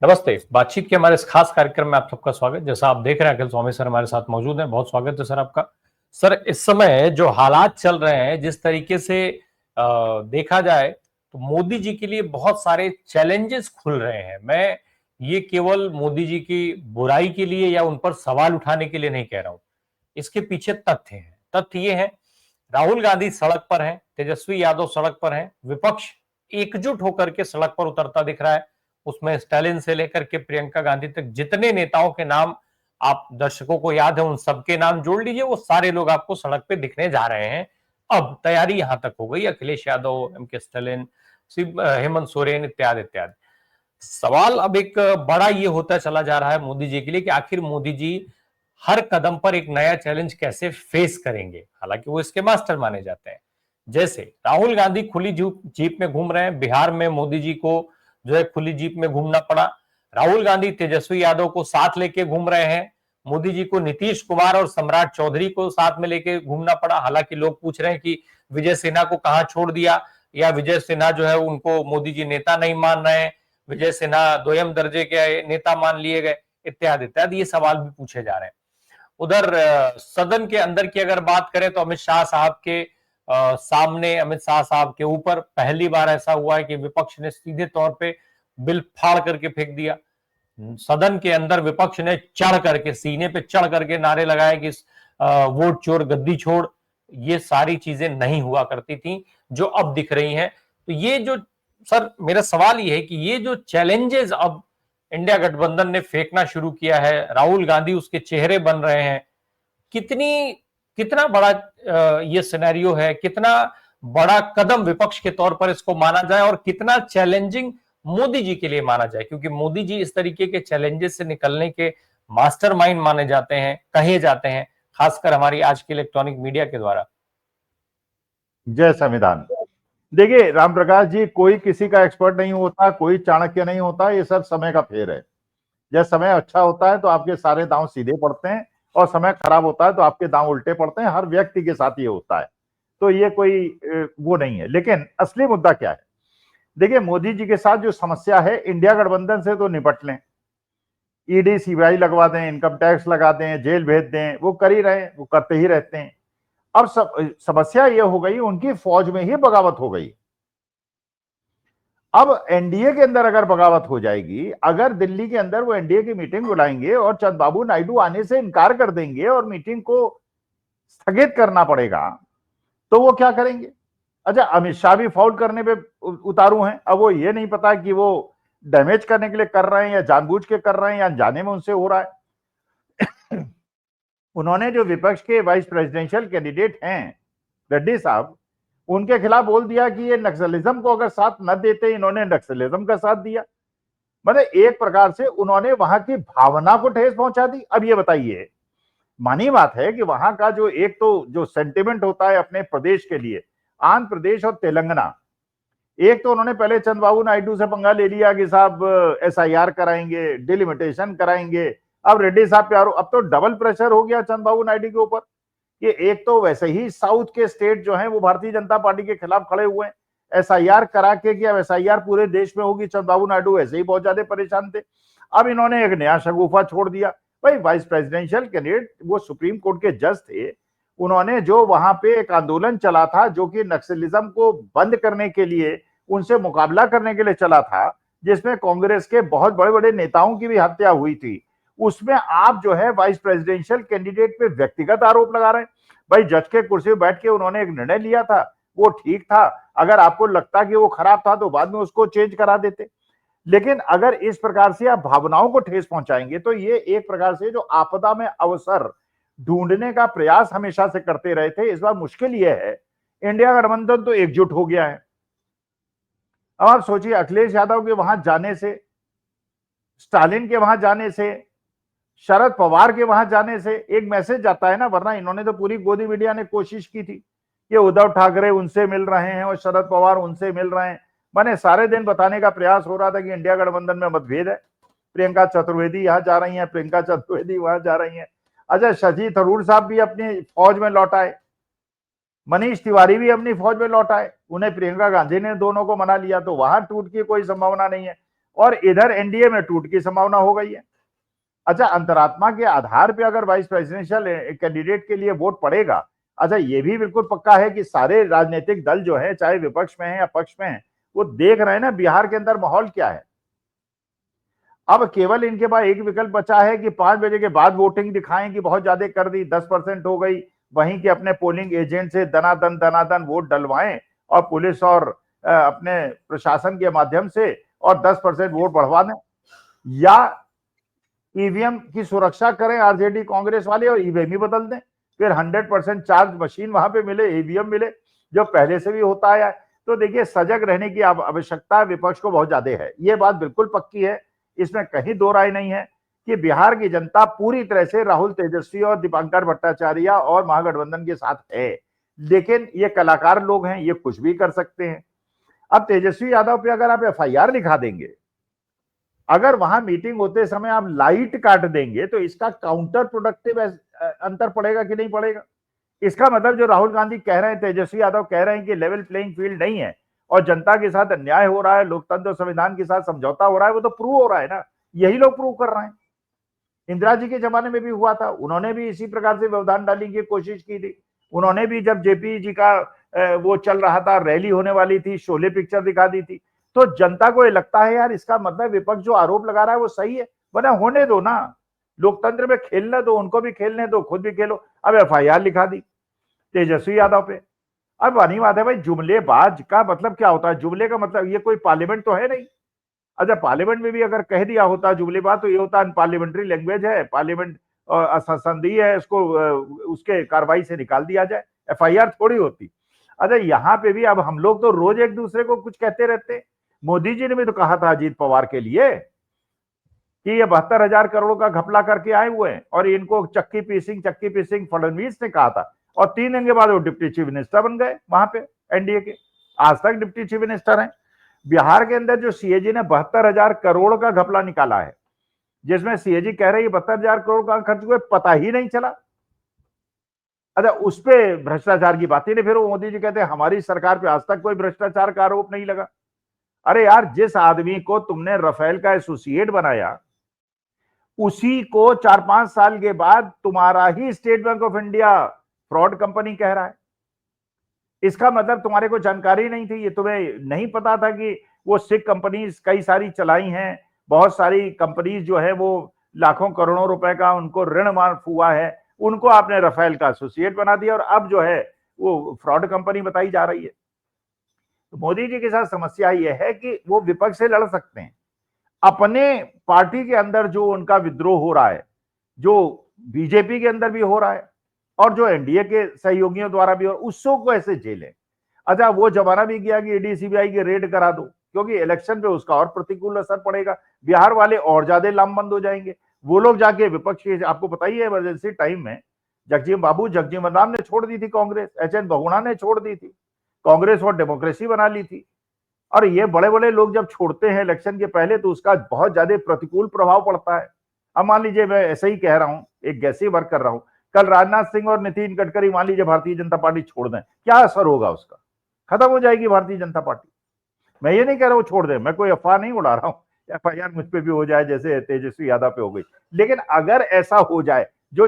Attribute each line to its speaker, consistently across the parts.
Speaker 1: नमस्ते। बातचीत के हमारे इस खास कार्यक्रम में आप सबका स्वागत। जैसा आप देख रहे हैं, अखिल स्वामी सर हमारे साथ मौजूद हैं। बहुत स्वागत है सर आपका। सर, इस समय जो हालात चल रहे हैं, जिस तरीके से देखा जाए तो मोदी जी के लिए बहुत सारे चैलेंजेस खुल रहे हैं। मैं ये केवल मोदी जी की बुराई के लिए या उन पर सवाल उठाने के लिए नहीं कह रहा हूं। इसके पीछे तथ्य हैं। तथ्य ये है, राहुल गांधी सड़क पर हैं, तेजस्वी यादव सड़क पर हैं, विपक्ष एकजुट होकर के सड़क पर उतरता दिख रहा है। उसमें स्टालिन से लेकर के प्रियंका गांधी तक जितने नेताओं के नाम आप दर्शकों को याद है, उन सबके नाम जोड़ लीजिए, वो सारे लोग आपको सड़क पे दिखने जा रहे हैं। अब तैयारी यहां तक हो गई, अखिलेश यादव, एम के स्टालिन, हेमंत सोरेन इत्यादि इत्यादि। सवाल अब एक बड़ा ये होता चला जा रहा है मोदी जी के लिए कि आखिर मोदी जी हर कदम पर एक नया चैलेंज कैसे फेस करेंगे। हालांकि वो इसके मास्टर माने जाते हैं। जैसे राहुल गांधी खुली जीप में घूम रहे हैं, बिहार में मोदी जी को जो है खुली जीप में घूमना पड़ा। राहुल गांधी तेजस्वी यादव को साथ लेके घूम रहे हैं, मोदी जी को नीतीश कुमार और सम्राट चौधरी को साथ में लेके घूमना पड़ा। हालांकि लोग पूछ रहे हैं कि विजय सिन्हा को कहां छोड़ दिया, या विजय सिन्हा जो है उनको मोदी जी नेता नहीं मान रहे हैं, विजय सिन्हा दोयम दर्जे के नेता मान लिए गए, इत्यादि इत्यादि ये सवाल भी पूछे जा रहे हैं। उधर सदन के अंदर की अगर बात करें तो अमित शाह साहब के सामने, अमित शाह साहब के ऊपर पहली बार ऐसा हुआ है कि विपक्ष ने सीधे तौर पे बिल फाड़ करके फेंक दिया। सदन के अंदर विपक्ष ने चढ़ करके, सीने पे चढ़ करके नारे लगाए कि वोट चोर गद्दी छोड़। ये सारी चीजें नहीं हुआ करती थी जो अब दिख रही हैं। तो ये जो, सर मेरा सवाल ये है कि ये जो चैलेंजेस अब इंडिया गठबंधन ने फेंकना शुरू किया है, राहुल गांधी उसके चेहरे बन रहे हैं, कितनी कितना बड़ा ये सिनेरियो है, कितना बड़ा कदम विपक्ष के तौर पर इसको माना जाए और कितना चैलेंजिंग मोदी जी के लिए माना जाए, क्योंकि मोदी जी इस तरीके के चैलेंजेस से निकलने के मास्टरमाइंड माने जाते हैं, कहे जाते हैं, खासकर हमारी आज की इलेक्ट्रॉनिक मीडिया के द्वारा।
Speaker 2: जय संविधान। देखिए राम प्रकाश जी, कोई किसी का एक्सपर्ट नहीं होता, कोई चाणक्य नहीं होता, ये सब समय का फेर है। जब समय अच्छा होता है तो आपके सारे दांव सीधे पड़ते हैं, और समय खराब होता है तो आपके दांव उल्टे पड़ते हैं। हर व्यक्ति के साथ ये होता है, तो ये कोई वो नहीं है। लेकिन असली मुद्दा क्या है? देखिए, मोदी जी के साथ जो समस्या है, इंडिया गठबंधन से तो निपट लें, ईडी सीबीआई लगवा दें, इनकम टैक्स लगा दें, जेल भेज दें, वो कर ही रहे हैं, वो करते ही रहते हैं। अब समस्या ये हो गई, उनकी फौज में ही बगावत हो गई। अब एनडीए के अंदर अगर बगावत हो जाएगी, अगर दिल्ली के अंदर वो एनडीए की मीटिंग बुलाएंगे और चंद्रबाबू नायडू आने से इनकार कर देंगे और मीटिंग को स्थगित करना पड़ेगा, तो वो क्या करेंगे? अच्छा, अमित शाह भी फाउल करने पे उतारू हैं। अब वो ये नहीं पता कि वो डैमेज करने के लिए कर रहे हैं या जानबूझ के कर रहे हैं या अनजाने में उनसे हो रहा है। उन्होंने जो विपक्ष के वाइस प्रेसिडेंशियल कैंडिडेट हैं रेड्डी साहब, उनके खिलाफ बोल दिया कि ये नक्सलिज्म को अगर साथ न देते, इन्होंने नक्सलिज्म का साथ दिया। मतलब एक प्रकार से उन्होंने वहां की भावना को ठेस पहुंचा दी। अब ये बताइए, मानी बात है कि वहां का जो एक तो जो सेंटिमेंट होता है अपने प्रदेश के लिए, आंध्र प्रदेश और तेलंगाना, एक तो उन्होंने पहले चंद्रबाबू नायडू से पंगा ले लिया कि साहब एसआईआर कराएंगे, डिलिमिटेशन कराएंगे। अब रेड्डी साहब पे अब तो डबल प्रेशर हो गया चंद्रबाबू नायडू के ऊपर। ये एक तो वैसे ही साउथ के स्टेट जो हैं वो भारतीय जनता पार्टी के खिलाफ खड़े हुए हैं, एसआईआर करा के कि अब एसआईआर पूरे देश में होगी। चंद्रबाबू नायडू ऐसे ही बहुत ज्यादा परेशान थे। अब इन्होंने एक नया शगुफा छोड़ दिया। भाई, वाइस प्रेसिडेंशियल कैंडिडेट वो सुप्रीम कोर्ट के जज थे, उन्होंने जो वहां पे एक आंदोलन चला था जो कि नक्सलिज्म को बंद करने के लिए, उनसे मुकाबला करने के लिए चला था, जिसमें कांग्रेस के बहुत बड़े बड़े नेताओं की भी हत्या हुई थी, उसमें आप जो है वाइस प्रेसिडेंशियल कैंडिडेट पे व्यक्तिगत आरोप लगा रहे हैं। भाई, जज के कुर्सी पर बैठ के उन्होंने एक निर्णय लिया था, वो ठीक था। अगर आपको लगता कि वो खराब था तो बाद में उसको चेंज करा देते। लेकिन अगर इस प्रकार से आप भावनाओं को ठेस पहुंचाएंगे तो ये एक प्रकार से जो आपदा में अवसर ढूंढने का प्रयास हमेशा से करते रहे थे, इस बार मुश्किल ये है, इंडिया गठबंधन तो एकजुट हो गया है। अब आप सोचिए, अखिलेश यादव के वहां जाने से, स्टालिन के वहां जाने से, शरद पवार के वहां जाने से एक मैसेज जाता है ना। वरना इन्होंने तो पूरी गोदी मीडिया ने कोशिश की थी कि उद्धव ठाकरे उनसे मिल रहे हैं और शरद पवार उनसे मिल रहे हैं। मैंने सारे दिन बताने का प्रयास हो रहा था कि इंडिया गठबंधन में मतभेद है, प्रियंका चतुर्वेदी यहां जा रही हैं, प्रियंका चतुर्वेदी वहां जा रही हैं। अच्छा, शशि थरूर साहब भी अपनी फौज में लौट आए, मनीष तिवारी भी अपनी फौज में लौट आए, उन्हें प्रियंका गांधी ने दोनों को मना लिया, तो वहां टूट की कोई संभावना नहीं है। और इधर एनडीए में टूट की संभावना हो गई है। अच्छा, अंतरात्मा के आधार पे अगर वाइस प्रेसिडेंशियल कैंडिडेट के लिए वोट पड़ेगा, अच्छा ये भी बिल्कुल पक्का है कि सारे राजनीतिक दल जो है, चाहे विपक्ष में है या पक्ष में है, वो देख रहे हैं ना बिहार के अंदर माहौल क्या है। अब केवल इनके पास एक विकल्प बचा है कि 5 बजे के बाद वोटिंग दिखाएं कि बहुत ज्यादा कर दी, 10% हो गई, वहीं के अपने पोलिंग एजेंट से दनादन वोट डलवाएं और पुलिस और अपने प्रशासन के माध्यम से और 10% वोट बढ़वा दें, या ईवीएम की सुरक्षा करें आरजेडी कांग्रेस वाले और ईवीएम ही बदल दें, फिर 100% चार्ज मशीन वहां पे मिले, ईवीएम मिले, जो पहले से भी होता आया है। तो देखिए, सजग रहने की आवश्यकता विपक्ष को बहुत ज्यादा है, ये बात बिल्कुल पक्की है, इसमें कहीं दो राय नहीं है कि बिहार की जनता पूरी तरह से राहुल तेजस्वी और दीपांकर भट्टाचार्य और महागठबंधन के साथ है। लेकिन ये कलाकार लोग हैं, ये कुछ भी कर सकते हैं। अब तेजस्वी यादव पे अगर आप एफआईआर लिखा देंगे, अगर वहां मीटिंग होते समय आप लाइट काट देंगे, तो इसका काउंटर प्रोडक्टिव अंतर पड़ेगा कि नहीं पड़ेगा। इसका मतलब जो राहुल गांधी कह रहे हैं, तेजस्वी यादव कह रहे हैं कि लेवल प्लेइंग फील्ड नहीं है और जनता के साथ अन्याय हो रहा है, लोकतंत्र और संविधान के साथ समझौता हो रहा है, वो तो प्रूव हो रहा है ना, यही लोग प्रूव कर रहे हैं। इंदिरा जी के जमाने में भी हुआ था, उन्होंने भी इसी प्रकार से व्यवधान डालने की कोशिश की थी। उन्होंने भी जब जेपी जी का वो चल रहा था, रैली होने वाली थी, शोले पिक्चर दिखा दी थी, तो जनता को ये लगता है यार इसका मतलब विपक्ष जो आरोप लगा रहा है वो सही है, वरना होने दो ना, लोकतंत्र में खेलने दो, उनको भी खेलने दो, खुद भी खेलो। अब एफआईआर लिखा दी तेजस्वी यादव पे। अब बनी बात है भाई, जुमलेबाज का मतलब क्या होता है? जुमले का मतलब, ये कोई पार्लियामेंट तो है नहीं। अच्छा, पार्लियामेंट में भी अगर कह दिया होता जुमलेबाज, तो ये होता अनपार्लियामेंट्री लैंग्वेज है, पार्लियामेंट असंसदीय है, इसको उसके कार्रवाई से निकाल दिया जाए, एफआईआर थोड़ी होती। अच्छा, यहाँ पे भी अब हम लोग तो रोज एक दूसरे को कुछ कहते रहते हैं। मोदी जी ने भी तो कहा था अजीत पवार के लिए कि ये 72,000 करोड़ का घपला करके आए हुए हैं और इनको चक्की पीसिंग फडणवीस ने कहा था, और 3 दिन के बाद वो डिप्टी चीफ मिनिस्टर बन गए वहां पे एनडीए के, आज तक डिप्टी चीफ मिनिस्टर हैं। बिहार के अंदर जो सीएजी ने 72,000 करोड़ का घपला निकाला है, जिसमें सीएजी कह रही है 72,000 करोड़ का खर्च हुए, पता ही नहीं चला। अच्छा, उस पे भ्रष्टाचार की बात ही नहीं, फिर वो मोदी जी कहते हैं हमारी सरकार पे आज तक कोई भ्रष्टाचार का आरोप नहीं लगा। अरे यार, जिस आदमी को तुमने राफेल का एसोसिएट बनाया, उसी को 4-5 साल के बाद तुम्हारा ही State Bank of India fraud company कह रहा है। इसका मतलब तुम्हारे को जानकारी नहीं थी, ये तुम्हें नहीं पता था कि वो सिख कंपनीज कई सारी चलाई हैं, बहुत सारी कंपनीज जो है वो लाखों करोड़ों रुपए का उनको ऋण माफ हुआ है, उनको आपने राफेल का एसोसिएट बना दिया और अब जो है वो फ्रॉड कंपनी बताई जा रही है। तो मोदी जी के साथ समस्या यह है कि वो विपक्ष से लड़ सकते हैं, अपने पार्टी के अंदर जो उनका विद्रोह हो रहा है, जो बीजेपी के अंदर भी हो रहा है और जो एनडीए के सहयोगियों द्वारा भी, और उसको को ऐसे झेलें। अच्छा, वो जमाना भी गया कि ईडी सीबीआई की रेड करा दो, क्योंकि इलेक्शन पे उसका और प्रतिकूल असर पड़ेगा, बिहार वाले और ज्यादा लामबंद हो जाएंगे। वो लोग जाके विपक्ष के, आपको पता ही है इमरजेंसी टाइम में जगजीवन राम ने छोड़ दी थी कांग्रेस, एचएन बहुगुणा ने छोड़ दी थी कांग्रेस और डेमोक्रेसी बना ली थी। और ये बड़े बड़े लोग जब छोड़ते हैं इलेक्शन के पहले, तो उसका बहुत ज्यादा प्रतिकूल प्रभाव पड़ता है। अब मान लीजिए मैं ऐसे ही कह रहा हूं, एक गैसी वर्क कर रहा हूं, कल राजनाथ सिंह और नितिन गडकरी मान लीजिए भारतीय जनता पार्टी छोड़ दें, क्या असर होगा उसका? खत्म हो जाएगी भारतीय जनता पार्टी। मैं ये नहीं कह रहा हूं छोड़ दें, मैं कोई अफवाह नहीं उड़ा रहा हूं, एफआईआर मुझ पे भी हो जाए जैसे तेजस्वी यादव पे हो गई। लेकिन अगर ऐसा हो जाए, जो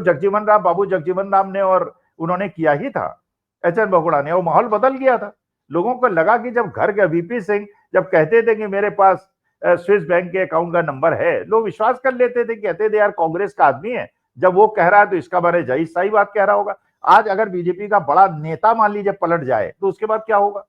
Speaker 2: बाबू जगजीवन राम ने और उन्होंने किया ही था, एचएन बहुगुणा ने, वो माहौल बदल गया था। लोगों को लगा कि जब घर के वीपी सिंह जब कहते थे कि मेरे पास स्विस बैंक के अकाउंट का नंबर है, लोग विश्वास कर लेते थे, कहते थे यार कांग्रेस का आदमी है, जब वो कह रहा है तो इसका बारे जाहिर सही बात कह रहा होगा। आज अगर बीजेपी का बड़ा नेता मान लीजिए पलट जाए, तो उसके बाद क्या होगा?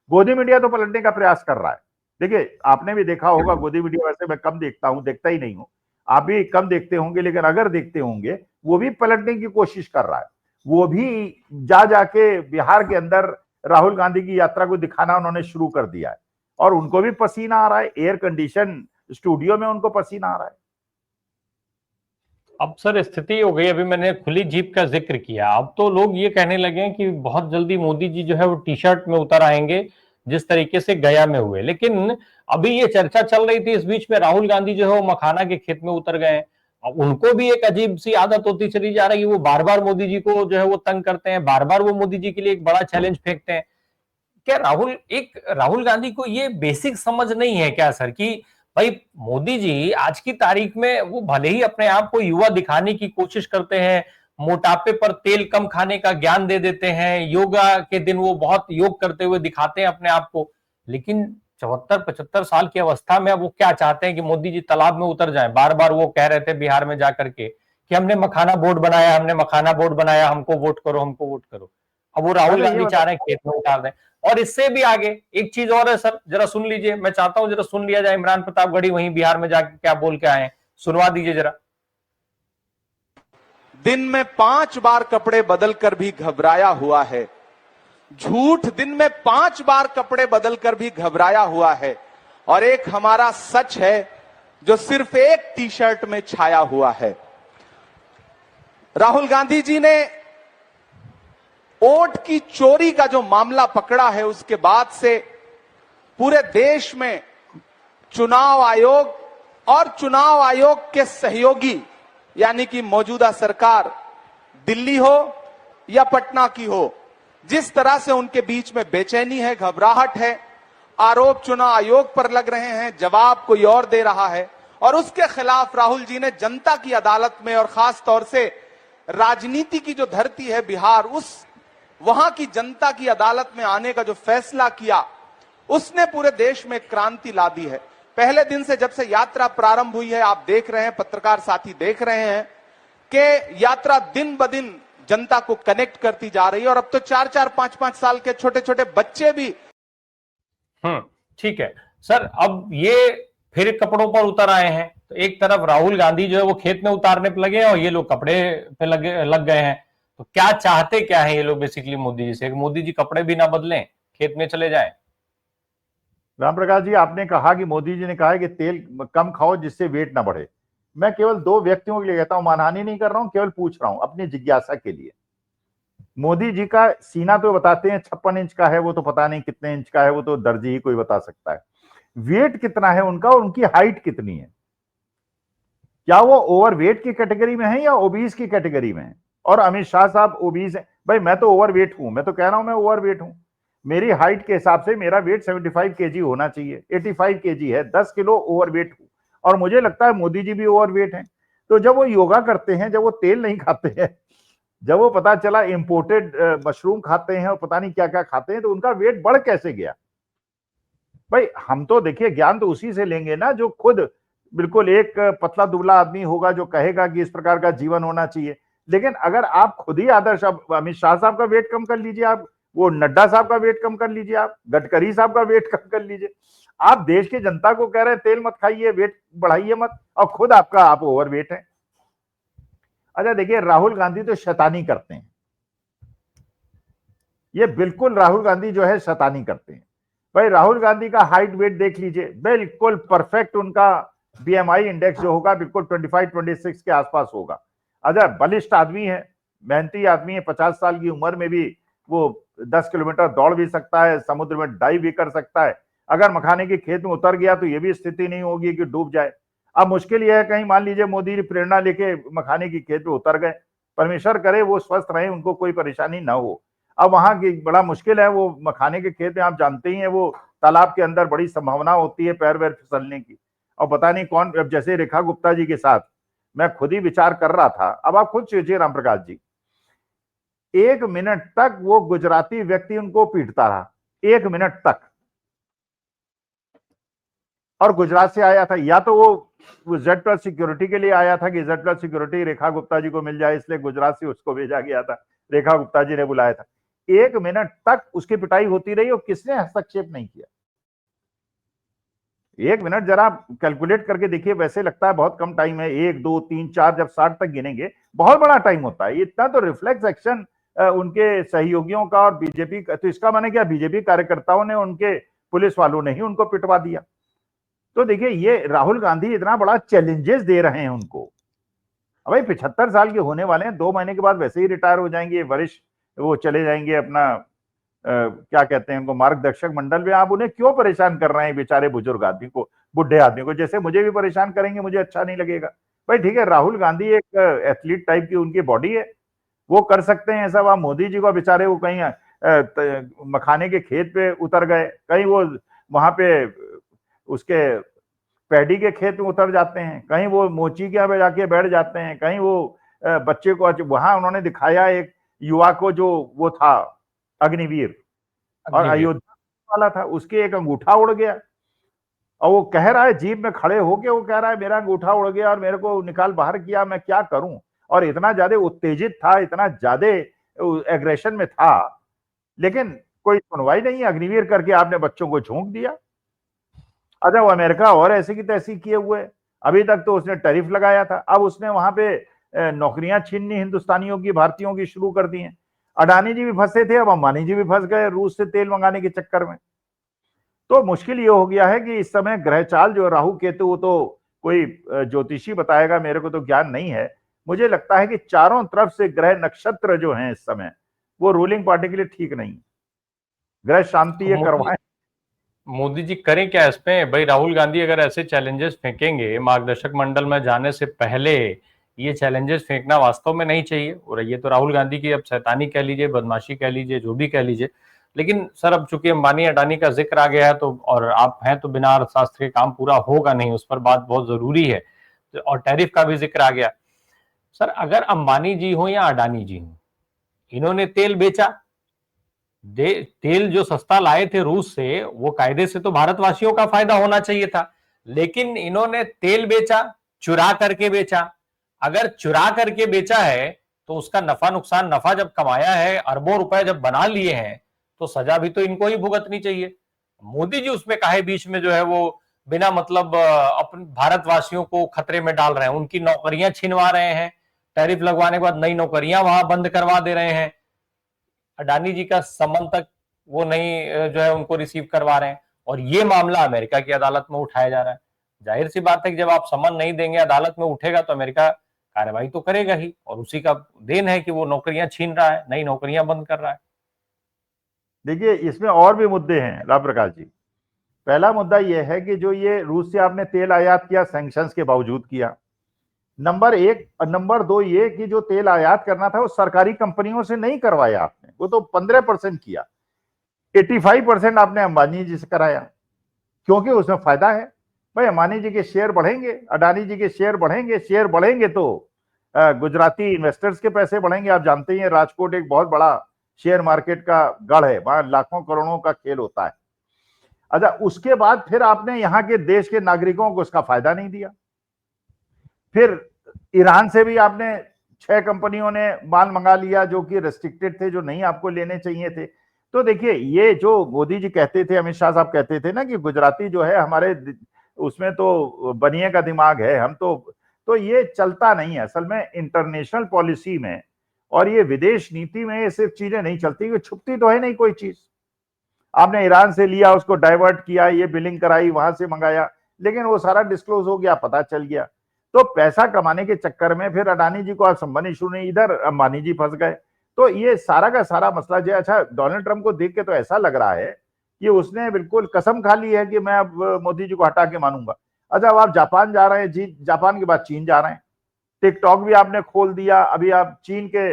Speaker 2: गोदी मीडिया तो पलटने का प्रयास कर रहा है। देखिए, आपने भी देखा होगा, गोदी मीडिया वैसे मैं कम देखता हूं, देखता ही नहीं हूं, आप भी कम देखते होंगे, लेकिन अगर देखते होंगे, वो भी पलटने की कोशिश कर रहा है। वो भी जा जाके बिहार के अंदर राहुल गांधी की यात्रा को दिखाना उन्होंने शुरू कर दिया है, और उनको भी पसीना आ रहा है, एयर कंडीशन स्टूडियो में उनको पसीना आ रहा है।
Speaker 1: अब सर स्थिति हो गई, अभी मैंने खुली जीप का जिक्र किया, अब तो लोग ये कहने लगे हैं कि बहुत जल्दी मोदी जी जो है वो टी शर्ट में उतर आएंगे, जिस तरीके से गया में हुए। लेकिन अभी ये चर्चा चल रही थी, इस बीच में राहुल गांधी जो है वो मखाना के खेत में उतर गए। अब उनको भी एक अजीब सी आदत होती चली जा रही है, वो बार बार मोदी जी को जो है वो तंग करते हैं, बार बार वो मोदी जी के लिए एक बड़ा चैलेंज फेंकते हैं। क्या राहुल गांधी को ये बेसिक समझ नहीं है क्या सर, कि भाई मोदी जी आज की तारीख में वो भले ही अपने आप को युवा दिखाने की कोशिश करते हैं, मोटापे पर तेल कम खाने का ज्ञान दे देते हैं, योगा के दिन वो बहुत योग करते हुए दिखाते हैं अपने आप को, लेकिन 74-75 साल की अवस्था में अब वो क्या चाहते हैं कि मोदी जी तालाब में उतर जाएं। बार बार वो कह रहे थे बिहार में जाकर के कि हमने मखाना बोर्ड बनाया, हमने मखाना बोर्ड बनाया, हमको वोट करो, हमको वोट करो। अब वो राहुल
Speaker 2: अच्छा ये
Speaker 1: गांधी चाह
Speaker 2: बता,
Speaker 1: रहे हैं खेत में उतार दें। और इससे भी आगे एक चीज और है सर, जरा सुन लीजिए, मैं चाहता हूं जरा सुन लिया जाए। इमरान प्रतापगढ़ी वहीं बिहार में जाके क्या बोल के आए हैं, सुनवा दीजिए जरा।
Speaker 3: दिन में 5 बार कपड़े बदलकर भी घबराया हुआ है। झूठ दिन में 5 बार कपड़े बदलकर भी घबराया हुआ है। और एक हमारा सच है जो सिर्फ एक टी शर्ट में छाया हुआ है। राहुल गांधी जी ने वोट की चोरी का जो मामला पकड़ा है, उसके बाद से पूरे देश में चुनाव आयोग और चुनाव आयोग के सहयोगी यानी कि मौजूदा सरकार दिल्ली हो या पटना की हो, जिस तरह से उनके बीच में बेचैनी है, घबराहट है, आरोप चुनाव आयोग पर लग रहे हैं, जवाब कोई और दे रहा है, और उसके खिलाफ राहुल जी ने जनता की अदालत में और खास तौर से राजनीति की जो धरती है बिहार, उस वहां की जनता की अदालत में आने का जो फैसला किया, उसने पूरे देश में क्रांति ला दी है। पहले दिन से जब से यात्रा प्रारंभ हुई है, आप देख रहे हैं, पत्रकार साथी देख रहे हैं कि यात्रा दिन ब दिन जनता को कनेक्ट करती जा रही है। और अब तो 4-4, 5-5 साल के छोटे छोटे बच्चे भी।
Speaker 1: ठीक है सर, अब ये फिर कपड़ों पर उतर आए हैं, तो एक तरफ राहुल गांधी जो है वो खेत में उतारने पर लगे हैं और ये लोग कपड़े पे लग गए हैं। तो क्या चाहते क्या है ये लोग बेसिकली मोदी जी से? मोदी जी कपड़े भी ना बदलें, खेत में चले जाएं।
Speaker 2: राम प्रकाश जी, आपने कहा कि मोदी जी ने कहा है कि तेल कम खाओ जिससे वेट ना बढ़े। मैं केवल 2 व्यक्तियों के लिए कहता हूं, मानहानि नहीं कर रहा हूं, केवल पूछ रहा हूं अपनी जिज्ञासा के लिए। मोदी जी का सीना तो बताते हैं 56 इंच का है, वो तो पता नहीं कितने इंच का है, वो तो दर्जी ही कोई बता सकता है। वेट कितना है उनका और उनकी हाइट कितनी है? क्या वो ओवरवेट की कैटेगरी में है या ओबीस की कैटेगरी में है? और अमित शाह साहब ओबीस है। भाई मैं तो ओवरवेट हूं, मैं तो कह रहा हूं मैं ओवरवेट हूं। मेरी हाइट के हिसाब से मेरा वेट 75 केजी होना चाहिए, 85 केजी है, 10 किलो ओवरवेट हूं। और मुझे लगता है मोदी जी भी ओवरवेट हैं। तो जब वो योगा करते हैं, जब वो तेल नहीं खाते हैं, जब वो पता चला इंपोर्टेड मशरूम खाते हैं और पता नहीं क्या क्या खाते हैं, तो उनका वेट बढ़ कैसे गया? भाई हम तो देखिए ज्ञान तो उसी से लेंगे ना जो खुद बिल्कुल एक पतला दुबला आदमी होगा जो कहेगा कि इस प्रकार का जीवन होना चाहिए। लेकिन अगर आप खुद ही आदर्श, अमित शाह साहब का वेट कम कर लीजिए, आप वो नड्डा साहब का वेट कम कर लीजिए, आप गडकरी साहब का वेट कम कर लीजिए, आप देश की जनता को कह रहे हैं तेल मत खाइए, वेट बढ़ाइए मत, और खुद आप ओवर वेट है। अच्छा देखिए, राहुल गांधी तो शैतानी करते हैं, ये बिल्कुल राहुल गांधी जो है शैतानी करते हैं। भाई राहुल गांधी का हाइट वेट देख लीजिए, बिल्कुल परफेक्ट, उनका बीएमआई इंडेक्स जो होगा बिल्कुल 25-26 के आसपास होगा। अच्छा बलिष्ठ आदमी है, मेहनती आदमी है, 50 साल की उम्र में भी वो 10 किलोमीटर दौड़ भी सकता है, समुद्र में डाइव भी कर सकता है। अगर मखाने के खेत में उतर गया तो ये भी स्थिति नहीं होगी कि डूब जाए। अब मुश्किल यह है, कहीं मान लीजिए मोदी जी प्रेरणा लेके मखाने की खेत में उतर गए, परमेश्वर करे वो स्वस्थ रहे, उनको कोई परेशानी ना हो। अब वहां की बड़ा मुश्किल है, वो मखाने के खेत में आप जानते ही हैं, वो तालाब के अंदर बड़ी संभावना होती है पैर वैर फिसलने की। और पता नहीं कौन, अब जैसे रेखा गुप्ता जी के साथ मैं खुद ही विचार कर रहा था, अब आप खुद सोचिए राम प्रकाश जी, 1 मिनट तक वो गुजराती व्यक्ति उनको पीटता रहा, 1 मिनट तक। और गुजरात से आया था, या तो वो Z+ सिक्योरिटी के लिए आया था कि Z+ सिक्योरिटी रेखा गुप्ता जी को मिल जाए, इसलिए गुजरात से उसको भेजा गया था, रेखा गुप्ता जी ने बुलाया था। 1 मिनट तक उसकी पिटाई होती रही और किसने हस्तक्षेप नहीं किया। 1 मिनट जरा कैलकुलेट करके देखिए, वैसे लगता है बहुत कम टाइम है, 1 2 3 4 जब 60 तक गिनेंगे बहुत बड़ा टाइम होता है। इतना तो रिफ्लेक्स एक्शन उनके सहयोगियों का और बीजेपी का, तो इसका माने क्या बीजेपी कार्यकर्ताओं ने, उनके पुलिस वालों ने ही उनको पिटवा दिया। तो देखिए ये राहुल गांधी इतना बड़ा चैलेंजेस दे रहे हैं उनको। भाई 75 साल के होने वाले हैं, 2 महीने के बाद वैसे ही रिटायर हो जाएंगे, वरिष्ठ वो चले जाएंगे अपना क्या कहते हैं उनको, मार्गदर्शक मंडल में। आप उन्हें क्यों परेशान कर रहे हैं बेचारे बुजुर्ग आदमी को, बुढ़े आदमी को? जैसे मुझे भी परेशान करेंगे मुझे अच्छा नहीं लगेगा। भाई ठीक है, राहुल गांधी एक एथलीट टाइप की उनकी बॉडी है, वो कर सकते हैं सब। आप मोदी जी को बेचारे वो कहीं मखाने के खेत पे उतर गए, कहीं वो वहां पे उसके पैडी के खेत में उतर जाते हैं, कहीं वो मोची के यहाँ पे जाके बैठ जाते हैं, कहीं वो बच्चे को, वहां उन्होंने दिखाया एक युवा को जो वो था अग्निवीर और अयोध्या वाला था, उसके एक अंगूठा उड़ गया और वो कह रहा है जीप में खड़े होके, वो कह रहा है मेरा अंगूठा उड़ गया और मेरे को निकाल बाहर किया, मैं क्या करूं। और इतना ज्यादा उत्तेजित था, इतना ज्यादा एग्रेशन में था, लेकिन कोई सुनवाई नहीं, अग्निवीर करके आपने बच्चों को झोंक दिया। अच्छा, वो अमेरिका और ऐसे की तैसी किए हुए, अभी तक तो उसने टैरिफ लगाया था, अब उसने वहां पे नौकरियां छीननी हिंदुस्तानियों की, भारतीयों की शुरू कर दी हैं। अडानी जी भी फंसे थे, अब अंबानी जी भी फंस गए रूस से तेल मंगाने के चक्कर में। तो मुश्किल ये हो गया है कि इस समय ग्रह चाल जो राहु केतु, वो तो कोई ज्योतिषी बताएगा, मेरे को तो ज्ञान नहीं है। मुझे लगता है कि चारों तरफ से ग्रह नक्षत्र जो हैं इस समय, वो रूलिंग पार्टी के लिए ठीक नहीं। ग्रह शांति ये करवाएं।
Speaker 1: मोदी जी करें क्या इसमें? भाई राहुल गांधी अगर ऐसे चैलेंजेस फेंकेंगे मार्गदर्शक मंडल में जाने से पहले, ये चैलेंजेस फेंकना वास्तव में नहीं चाहिए। और ये तो राहुल गांधी की अब शैतानी कह लीजिए, बदमाशी कह लीजिए, जो भी कह लीजिए। लेकिन सर अब चूंकि अंबानी अडानी का जिक्र आ गया है, तो और आप हैं तो बिना अर्थशास्त्र के काम पूरा होगा नहीं, उस पर बात बहुत जरूरी है। और टैरिफ का भी जिक्र आ गया। सर अगर अंबानी जी हो या अडानी जी हो, इन्होंने तेल बेचा, तेल जो सस्ता लाए थे रूस से, वो कायदे से तो भारतवासियों का फायदा होना चाहिए था, लेकिन इन्होंने तेल बेचा, चुरा करके बेचा। अगर चुरा करके बेचा है तो उसका नफा नुकसान, नफा जब कमाया है, अरबों रुपए जब बना लिए हैं, तो सजा भी तो इनको ही भुगतनी चाहिए। मोदी जी उसमें काहे बीच में जो है वो बिना मतलब अपने भारतवासियों को खतरे में डाल रहे हैं, उनकी नौकरियां छिनवा रहे हैं, टैरिफ लगवाने के बाद नई नौकरियां वहां बंद करवा दे रहे हैं, अडानी जी का समन तक वो नहीं जो है उनको रिसीव करवा रहे हैं, और ये मामला अमेरिका की अदालत में उठाया जा रहा है। जाहिर सी बात है कि जब आप समन नहीं देंगे, अदालत में उठेगा, तो अमेरिका कार्रवाई तो करेगा ही, और उसी का देन है कि वो नौकरियां छीन रहा है, नई नौकरियां बंद कर रहा है।
Speaker 2: देखिए, इसमें और भी मुद्दे हैं राम प्रकाश जी। पहला मुद्दा यह है कि जो ये रूस से आपने तेल आयात किया, सैंक्शंस के बावजूद किया, नंबर एक। और नंबर दो ये कि जो तेल आयात करना था वो सरकारी कंपनियों से नहीं करवाया आपने, वो तो 15% किया, 85% आपने अंबानी जी से कराया, क्योंकि उसमें फायदा है। भाई अंबानी जी के शेयर बढ़ेंगे, अडानी जी के शेयर बढ़ेंगे, शेयर बढ़ेंगे तो गुजराती इन्वेस्टर्स के पैसे बढ़ेंगे। आप जानते ही हैं राजकोट एक बहुत बड़ा शेयर मार्केट का गढ़ है, वहां लाखों करोड़ों का खेल होता है। अच्छा, उसके बाद फिर आपने यहाँ के देश के नागरिकों को उसका फायदा नहीं दिया। फिर ईरान से भी आपने 6 कंपनियों ने माल मंगा लिया जो कि रेस्ट्रिक्टेड थे, जो नहीं आपको लेने चाहिए थे। तो देखिए, ये जो मोदी जी कहते थे, अमित शाह साहब कहते थे ना कि गुजराती जो है हमारे उसमें तो बनिए का दिमाग है, हम तो ये चलता नहीं है असल में। इंटरनेशनल पॉलिसी में और ये विदेश नीति में ये सिर्फ चीजें नहीं चलती, छुपती तो है नहीं कोई चीज। आपने ईरान से लिया, उसको डाइवर्ट किया, ये बिलिंग कराई, वहां से मंगाया, लेकिन वो सारा डिस्क्लोज हो गया, पता चल गया। तो पैसा कमाने के चक्कर में फिर अडानी जी को आप संबंधी शुरू नहीं, इधर अंबानी जी फंस गए। तो ये सारा का सारा मसला जो है, अच्छा डोनाल्ड ट्रंप को देख के तो ऐसा लग रहा है कि उसने बिल्कुल कसम खा ली है कि मैं अब मोदी जी को हटा के मानूंगा। अच्छा, अब आप जापान जा रहे हैं जी, जापान के बाद चीन जा रहे हैं, टिकटॉक भी आपने खोल दिया, अभी आप चीन के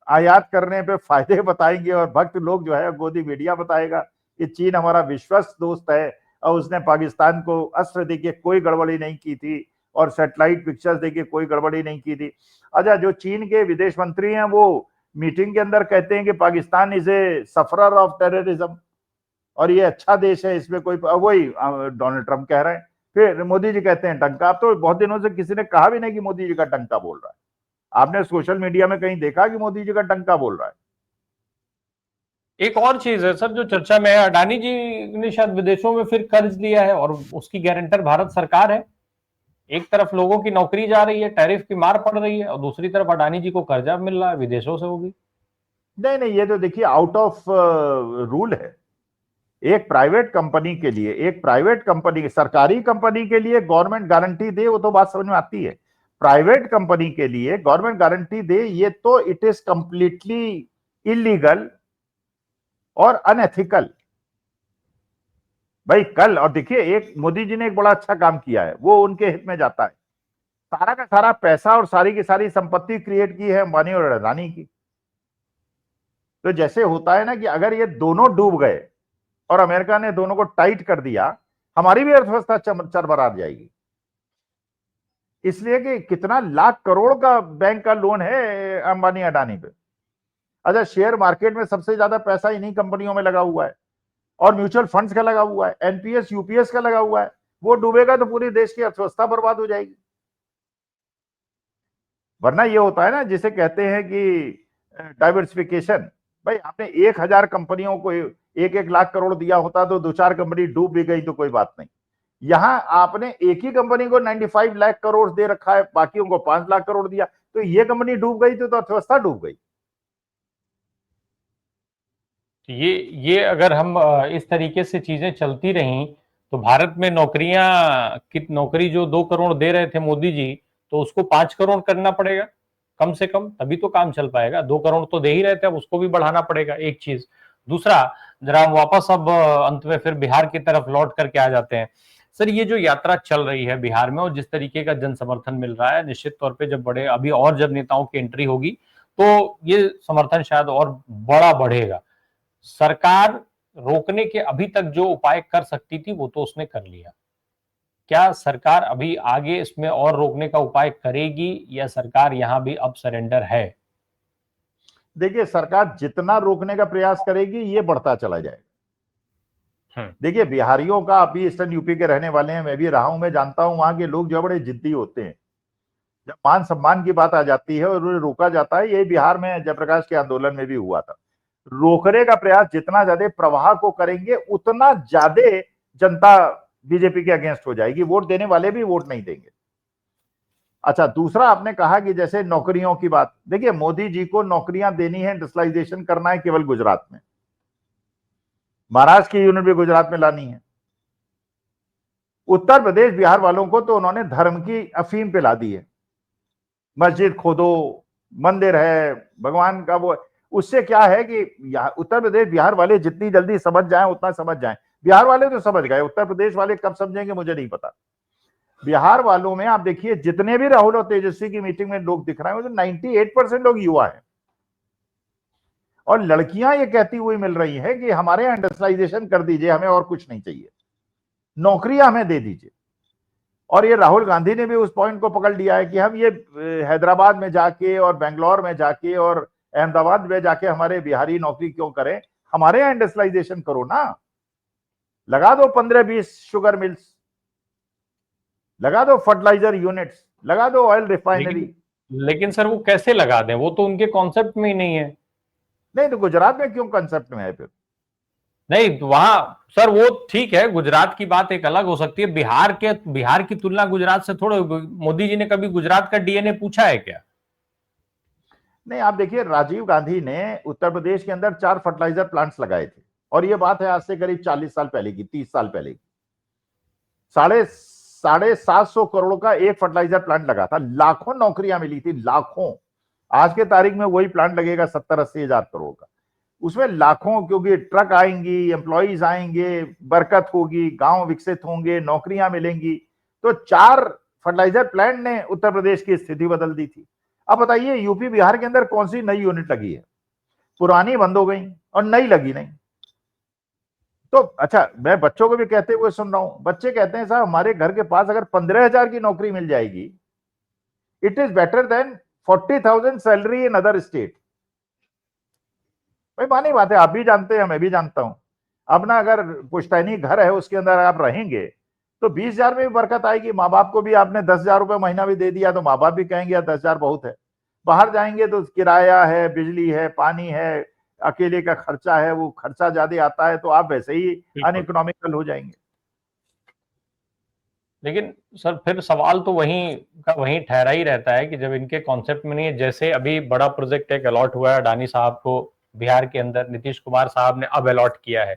Speaker 2: आयात करने पे फायदे बताएंगे और भक्त लोग जो है गोदी मीडिया बताएगा कि चीन हमारा विश्वस्त दोस्त है और उसने पाकिस्तान को अस्त्र देके कोई गड़बड़ी नहीं की थी और सैटेलाइट पिक्चर्स देके कोई गड़बड़ी नहीं की थी। अच्छा, जो चीन के विदेश मंत्री हैं वो मीटिंग के अंदर कहते हैं कि Pakistan is a sufferer of terrorism और ये अच्छा देश है, इसमें कोई, वही डोनाल्ड ट्रंप कह रहे हैं। फिर मोदी जी कहते हैं टंका। अब तो बहुत दिनों से किसी ने कहा भी नहीं कि मोदी जी का टंका बोल रहा है। आपने सोशल मीडिया में कहीं देखा कि मोदी जी का टंका बोल रहा है?
Speaker 1: एक और चीज है सर जो चर्चा में है, अडानी जी ने शायद विदेशों में फिर कर्ज लिया है और उसकी गारंटर भारत सरकार है। एक तरफ लोगों की नौकरी जा रही है, टैरिफ की मार पड़ रही है, और दूसरी तरफ अडानी जी को कर्जा मिल रहा है विदेशों से, वो भी।
Speaker 2: नहीं नहीं, ये तो देखिए आउट ऑफ रूल है। एक प्राइवेट कंपनी के लिए, एक प्राइवेट कंपनी, सरकारी कंपनी के लिए गवर्नमेंट गारंटी दे, वो तो बात समझ में आती है। प्राइवेट कंपनी के लिए गवर्नमेंट गारंटी दे, ये तो इट इज कंप्लीटली इलीगल और अनएथिकल। भाई कल, और देखिए एक मोदी जी ने एक बड़ा अच्छा काम किया है, वो उनके हित में जाता है। सारा का सारा पैसा और सारी की सारी संपत्ति क्रिएट की है अंबानी और अडानी की। तो जैसे होता है ना कि अगर ये दोनों डूब गए और अमेरिका ने दोनों को टाइट कर दिया, हमारी भी अर्थव्यवस्था चरमरा जाएगी। इसलिए कि कितना लाख करोड़ का बैंक का लोन है अंबानी अडानी पे। अच्छा, शेयर मार्केट में सबसे ज्यादा पैसा इन्हीं कंपनियों में लगा हुआ है और म्यूचुअल फंड्स का लगा हुआ है, एनपीएस यूपीएस का लगा हुआ है। वो डूबेगा तो पूरी देश की अर्थव्यवस्था बर्बाद हो जाएगी। वरना ये होता है ना, जिसे कहते हैं कि डाइवर्सिफिकेशन। भाई आपने 1000 कंपनियों को 1-1 लाख करोड़ दिया होता तो 2-4 कंपनी डूब भी गई तो कोई बात नहीं। यहां आपने एक ही कंपनी को 95 लाख करोड़ दे रखा है, बाकियों को 5 लाख करोड़ दिया, तो ये कंपनी डूब गई तो अर्थव्यवस्था डूब गई।
Speaker 1: ये अगर हम इस तरीके से चीजें चलती रहीं तो भारत में नौकरी जो 2 करोड़ दे रहे थे मोदी जी, तो उसको 5 करोड़ करना पड़ेगा कम से कम, तभी तो काम चल पाएगा। 2 करोड़ तो दे ही रहे थे, अब उसको भी बढ़ाना पड़ेगा, एक चीज। दूसरा, जरा हम वापस अब अंत में फिर बिहार की तरफ लौट करके आ जाते हैं। सर, ये जो यात्रा चल रही है बिहार में और जिस तरीके का जन समर्थन मिल रहा है, निश्चित तौर पे जब नेताओं की एंट्री होगी तो ये समर्थन शायद और बड़ा बढ़ेगा। सरकार रोकने के अभी तक जो उपाय कर सकती थी वो तो उसने कर लिया। क्या सरकार अभी आगे इसमें और रोकने का उपाय करेगी या सरकार यहां भी अब सरेंडर है?
Speaker 2: देखिए, सरकार जितना रोकने का प्रयास करेगी ये बढ़ता चला जाएगा। देखिए, बिहारियों का, अभी ईस्टर्न यूपी के रहने वाले हैं, मैं भी रहा हूं, मैं जानता हूं वहां के लोग जो बड़े जिद्दी होते हैं। जब मान सम्मान की बात आ जाती है और उन्हें रोका जाता है, यही बिहार में जयप्रकाश के आंदोलन में भी हुआ था। रोकने का प्रयास जितना ज्यादा प्रवाह को करेंगे उतना ज्यादा जनता बीजेपी के अगेंस्ट हो जाएगी, वोट देने वाले भी वोट नहीं देंगे। अच्छा, दूसरा आपने कहा कि जैसे नौकरियों की बात, देखिए मोदी जी को नौकरियां देनी है, इंडस्ट्रियलाइजेशन करना है केवल गुजरात में। महाराष्ट्र की यूनिट भी गुजरात में लानी है। उत्तर प्रदेश बिहार वालों को तो उन्होंने धर्म की अफीम पे ला दी है। मस्जिद खोदो, मंदिर है भगवान का, वो उससे क्या है कि उत्तर प्रदेश बिहार वाले जितनी जल्दी समझ जाएं उतना समझ जाएं। बिहार वाले तो समझ गए, उत्तर प्रदेश वाले कब समझेंगे मुझे नहीं पता। बिहार वालों में आप देखिए, जितने भी राहुल और तेजस्वी की मीटिंग में लोग दिख रहे हैं, तो 98% लोग युवा हैं। और लड़कियां ये कहती हुई मिल रही है कि हमारे यहां इंडस्ट्रियलाइजेशन कर दीजिए, हमें और कुछ नहीं चाहिए, नौकरियां हमें दे दीजिए। और ये राहुल गांधी ने भी उस पॉइंट को पकड़ लिया है कि हम ये हैदराबाद में जाके और बेंगलोर में जाके और अहमदाबाद में जाके हमारे बिहारी नौकरी क्यों करें, हमारे यहां इंडस्ट्रियलाइजेशन करो ना। लगा दो 15-20 शुगर मिल्स, लगा दो फर्टिलाइजर यूनिट्स, लगा दो ऑयल रिफाइनरी।
Speaker 1: लेकिन सर वो कैसे लगा दें, वो तो उनके कॉन्सेप्ट में ही नहीं है।
Speaker 2: नहीं तो गुजरात में क्यों कंसेप्ट में है फिर?
Speaker 1: नहीं तो वहां सर वो ठीक है, गुजरात की बात एक अलग हो सकती है, बिहार की तुलना गुजरात से थोड़ा। मोदी जी ने कभी गुजरात का डीएनए पूछा है क्या?
Speaker 2: नहीं, आप देखिए, राजीव गांधी ने उत्तर प्रदेश के अंदर 4 फर्टिलाइजर प्लांट्स लगाए थे, और ये बात है आज से करीब 40 साल पहले की, 30 साल पहले की। 750 करोड़ का एक फर्टिलाइजर प्लांट लगा था, लाखों नौकरियां मिली थी, लाखों। आज के तारीख में वही प्लांट लगेगा 70-80 हजार करोड़ का, उसमें लाखों, क्योंकि ट्रक आएंगी, एम्प्लॉइज आएंगे, बरकत होगी, गांव विकसित होंगे, नौकरियां मिलेंगी। तो 4 फर्टिलाइजर प्लांट ने उत्तर प्रदेश की स्थिति बदल दी थी। अब बताइए, यूपी बिहार के अंदर कौन सी नई यूनिट लगी है? पुरानी बंद हो गई और नई लगी नहीं। तो अच्छा, मैं बच्चों को भी कहते हुए सुन रहा हूं, बच्चे कहते हैं साहब हमारे घर के पास अगर 15,000 की नौकरी मिल जाएगी, it is better than 40,000 salary in other state. भाई मानी बात है, आप भी जानते हैं, मैं भी जानता हूं। अब ना, अगर पुश्तैनी घर है उसके अंदर आप रहेंगे तो 20,000 में भी बरकत आएगी। माँ बाप को भी आपने 10,000 रुपये महीना भी दे दिया तो माँ बाप भी कहेंगे 10,000 बहुत है। बाहर जाएंगे तो किराया है, बिजली है, पानी है, अकेले का खर्चा है, वो खर्चा ज्यादा आता है, तो आप वैसे ही अनइकोनॉमिकल हो जाएंगे।
Speaker 1: लेकिन सर फिर सवाल तो वहीं ठहरा ही रहता है कि जब इनके कॉन्सेप्ट में नहीं है। जैसे अभी बड़ा प्रोजेक्ट एक अलॉट हुआ है अडानी साहब को बिहार के अंदर, नीतीश कुमार साहब ने अब अलॉट किया है,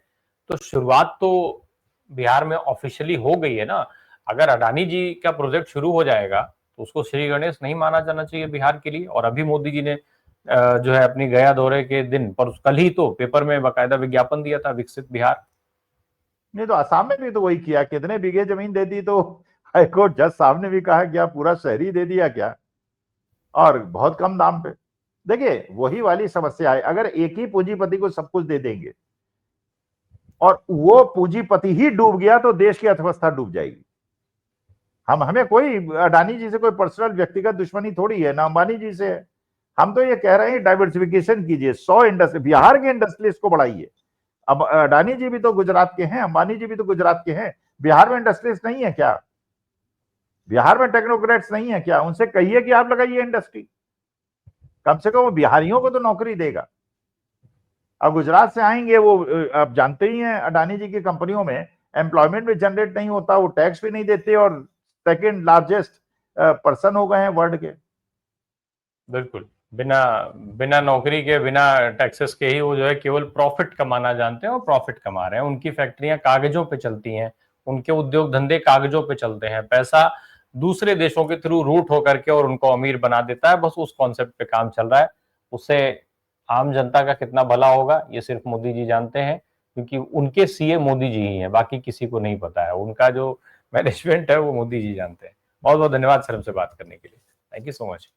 Speaker 1: तो शुरुआत तो बिहार में ऑफिशियली हो गई है ना। अगर अडानी जी का प्रोजेक्ट शुरू हो जाएगा तो उसको श्री गणेश नहीं माना जाना चाहिए बिहार के लिए। और अभी मोदी जी ने जो है अपनी गया दौरे के दिन पर कल ही तो पेपर में बाकायदा विज्ञापन दिया था, विकसित बिहार।
Speaker 2: नहीं तो असम में भी तो वही किया, कितने बीघे जमीन दे दी, तो हाईकोर्ट जज साहब ने भी कहा क्या पूरा शहरी दे दिया क्या, और बहुत कम दाम पे। देखिए, वही वाली समस्या है, अगर एक ही पूंजीपति को सब कुछ दे देंगे और वो पूंजीपति ही डूब गया तो देश की अर्थव्यवस्था डूब जाएगी। हमें कोई अडानी जी से कोई पर्सनल व्यक्तिगत दुश्मनी थोड़ी है, ना अंबानी जी से है। हम तो ये कह रहे हैं डाइवर्सिफिकेशन कीजिए, 100 इंडस्ट्री, बिहार के इंडस्ट्रीज को बढ़ाइए। अब अडानी जी भी तो गुजरात के हैं, अंबानी जी भी तो गुजरात के हैं। बिहार में इंडस्ट्रीज नहीं है क्या? बिहार में टेक्नोक्रेट्स नहीं है क्या? उनसे कहिए कि आप लगाइए इंडस्ट्री, कम से कम वो बिहारियों को तो नौकरी देगा। अब गुजरात से आएंगे वो, आप जानते ही हैं अडानी जी की कंपनियों में एम्प्लॉयमेंट भी जनरेट नहीं होता, वो टैक्स भी नहीं देते और सेकेंड लार्जेस्ट पर्सन हो गए हैं वर्ल्ड के।
Speaker 1: बिल्कुल, बिना बिना नौकरी के, बिना टैक्सेस के ही वो जो है केवल प्रॉफिट कमाना जानते हैं और प्रॉफिट कमा रहे हैं। उनकी फैक्ट्रियां कागजों पे चलती हैं, उनके उद्योग धंधे कागजों पे चलते हैं, पैसा दूसरे देशों के थ्रू रूट होकर के और उनको अमीर बना देता है। बस उस कॉन्सेप्ट पे काम चल रहा है। उससे आम जनता का कितना भला होगा ये सिर्फ मोदी जी जानते हैं, क्योंकि उनके सीए मोदी जी ही हैं, बाकी किसी को नहीं पता है। उनका जो मैनेजमेंट है वो मोदी जी जानते हैं। बहुत बहुत धन्यवाद सर हमसे बात करने के लिए। Thank you so much.